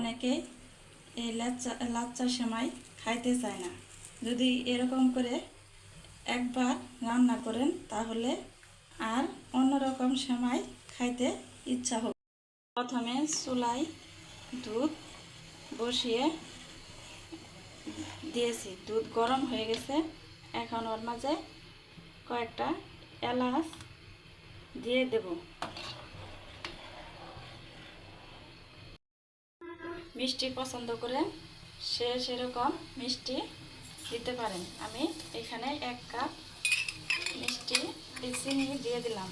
অনেকেই এই লাচ্চা সেমাই খাইতে চায় না। যদি এরকম করে একবার রান্না করেন তাহলে আর অন্যরকম সেমাই খাইতে ইচ্ছা হবে। প্রথমে চুলায় দুধ বসিয়ে দিয়েছি, দুধ গরম হয়ে গেছে। এখন ওর মাঝে কয়েকটা এলাচ দিয়ে দেব। মিষ্টি পছন্দ করে সে সেরকম মিষ্টি দিতে পারেন। আমি এখানে 1 কাপ মিষ্টি চিনি দিয়ে দিলাম।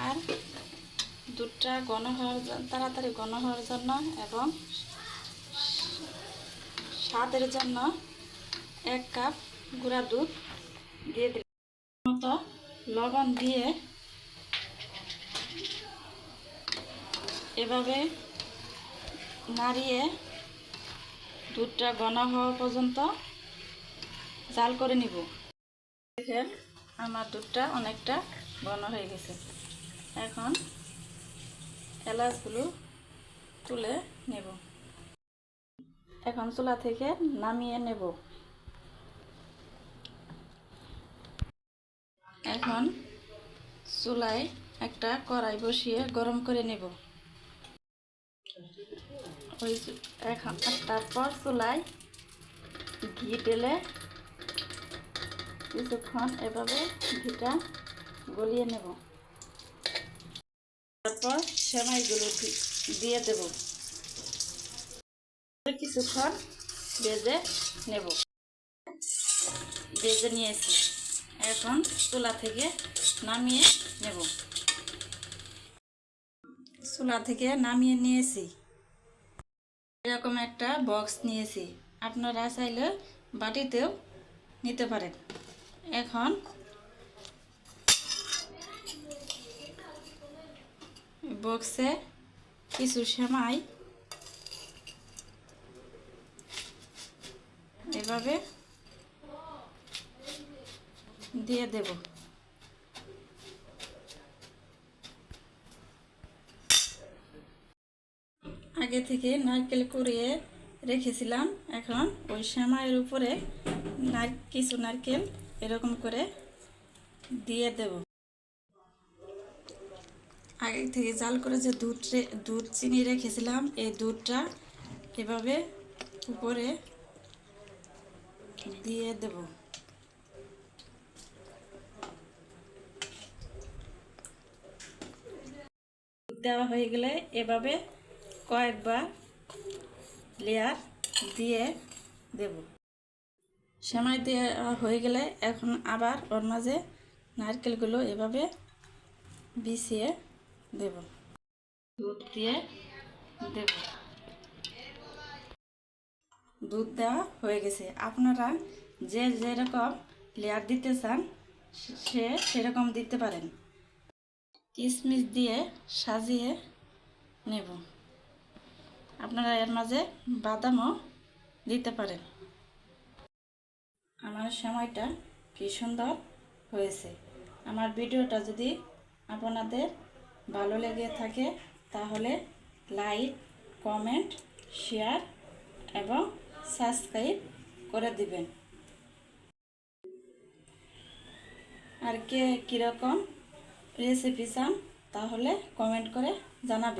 আর দুধটা তাড়াতাড়ি ঘন হওয়ার জন্য এবং স্বাদের জন্য 1 কাপ গুঁড়া দুধ দিয়ে দিলাম। মতো লবণ দিয়ে এভাবে নাড়িয়ে দুধটা ঘন হওয়া পর্যন্ত জাল করে নিব। দেখেন আমার দুধটা অনেকটা ঘন হয়ে গেছে। এখন এলাচগুলো তুলে নেব। এখন চুলা থেকে নামিয়ে নেব। এখন চুলায় একটা কড়াই বসিয়ে গরম করে নেব। এখন তারপর চুলায় ঘি ঢেলে কিছুক্ষণ এভাবে ঘিটা গলিয়ে নেব। তারপর সেমাইগুলো দিয়ে দেব। কিছুক্ষণ ভেজে নিয়েছি। এখন চুলা থেকে নামিয়ে নেব। চুলা থেকে নামিয়ে নিয়েছি। এরকম একটা বক্স নিয়েছি, আপনারা চাইলে বাটিতেও নিতে পারেন। এখন বক্সে কিছু সেমাই এভাবে দিয়ে দেব। আগে থেকে নারকেল কুড়িয়ে রেখেছিলাম। এখন ওই সেমাইয়ের উপরে কিছু নারকেল এরকম করে দিয়ে দেব। আগে থেকে জাল করে যে দুধ চিনি রেখেছিলাম, এই দুধটা এভাবে উপরে দিয়ে দেব। দেওয়া হয়ে গেলে এভাবে কয়েকবার লেয়ার দিয়ে দেব। সেমাই দেওয়া হয়ে গেলে এখন আবার ওর মাঝে নারকেলগুলো এভাবে বিছিয়ে দেব। দুধ দিয়ে দেব। দুধ দেওয়া হয়ে গেছে। আপনারা যে যেরকম লেয়ার দিতে চান সেরকম দিতে পারেন। কিশমিশ দিয়ে সাজিয়ে নেব। আপনারা এর মাঝে বাদামও দিতে পারেন। আমার সেমাইটা কি সুন্দর হয়েছে। আমার ভিডিওটা যদি আপনাদের ভালো লেগে থাকে তাহলে লাইক, কমেন্ট, শেয়ার এবং সাবস্ক্রাইব করে দিবেন। আর কে কীরকম রেসিপি চান তাহলে কমেন্ট করে জানাবেন।